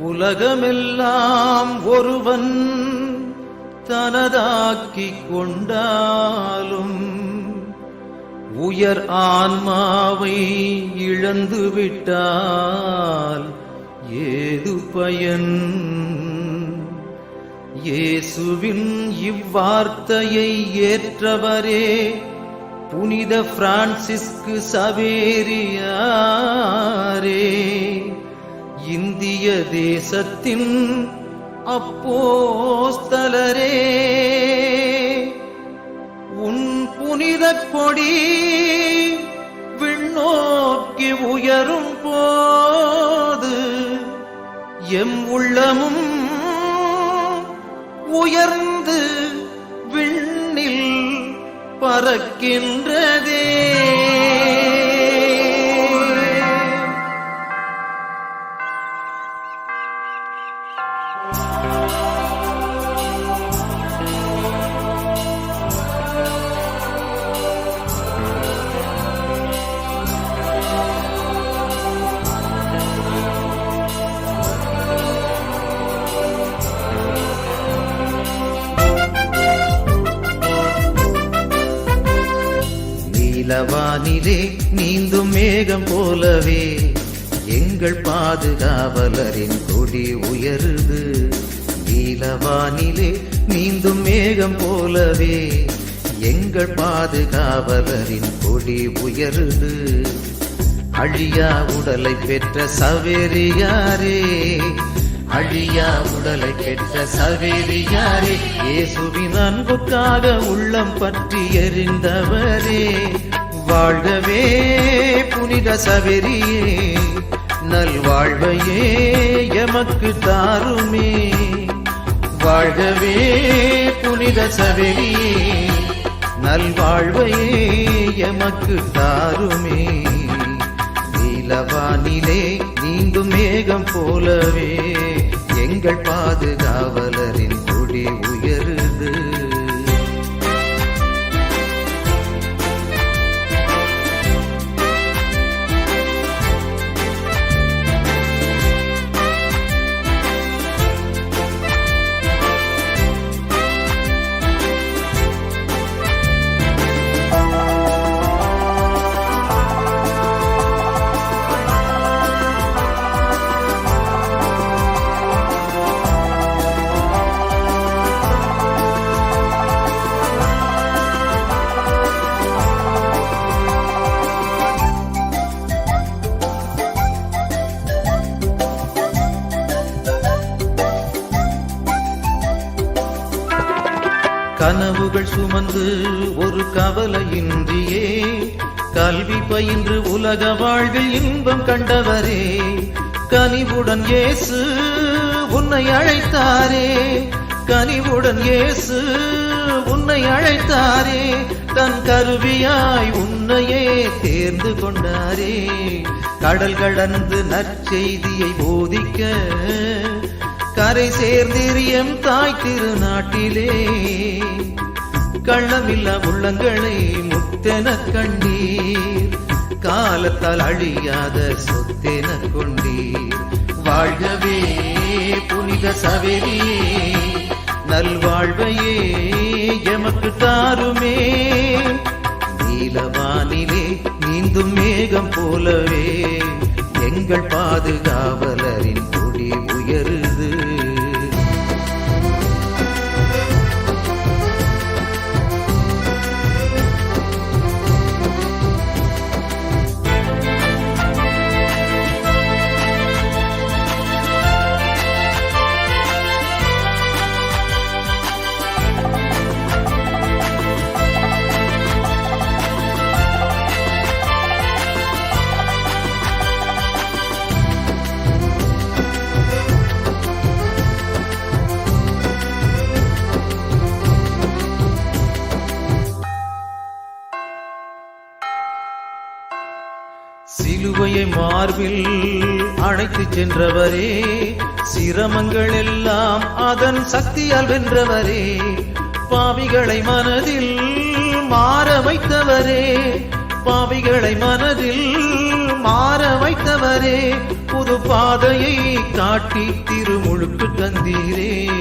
உலகமெல்லாம் ஒருவன் தனதாக்கிக் கொண்டாலும் உயர் ஆன்மாவை இழந்துவிட்டால் ஏது பயன்? இயேசுவின் இவ்வார்த்தையை ஏற்றவரே புனித பிரான்சிஸ்கு சவேரியாரே, இந்திய தேசத்தின் அப்போஸ்தலரே, உன் புனித கொடி விண்ணோக்கி உயரும் போது எம் உள்ளமும் உயர்ந்து விண்ணில் பறக்கின்றதே. நீலவானிலே நீந்தும் மேகம் போலவே எங்கள் பாதுகாவலரின் கொடி உயருது. நீலவானிலே நீந்தும் மேகம் போலவே எங்கள் பாதுகாவலரின் கொடி உயருது. அழியா உடலை பெற்ற சவேரியாரே, அழியா உடலை பெற்ற சவேரியாரே, இயேசுவின் அன்புக்காக உள்ளம் பற்றி எரிந்தவரே, வாழ்கவே புனித சவேரியே, நல்வாழ்வையே எமக்கு தாருமே. வாழ்கவே புனித சவேரியே, நல்வாழ்வையே எமக்கு தாருமே. நீலவானிலே நீந்தும் மேகம் போலவே எங்கள் பாதுகாவலரின் கொடி உயருது. கனவுகள் சுமந்து ஒரு கவலையின்றியே கல்வி பயின்று உலக வாழ்வில் இன்பம் கண்டவரே, கனிவுடன் இயேசு உன்னை அழைத்தாரே, கனிவுடன் இயேசு உன்னை அழைத்தாரே, தன் கருவியாய் உன்னையே தேர்ந்து கொண்டாரே. கடல் கடந்து நற்செய்தியை போதிக்க கரை சேர்ந்திரியம் தாய் திருநாட்டிலே, கள்ளமில்லா உள்ளங்களை முத்தென கண்டீர், காலத்தால் அழியாத சொத்தென கொண்டீர். வாழ்கவே புனித சவேரியே, நல்வாழ்வையே எமக்கு தாருமே. நீலவானிலே நீந்தும் மேகம் போலவே எங்கள் பாதுகாவலரின் கொடி உயருது. சிலுவையை மார்பில் அழைத்து சென்றவரே, சிரமங்கள் எல்லாம் அதன் சக்தியால் வென்றவரே, பாவிகளை மனதில் மாற வைத்தவரே, பாவிகளை மனதில் மாற வைத்தவரே, புது பாதையை காட்டி திருமுழுக்கு தந்தீரே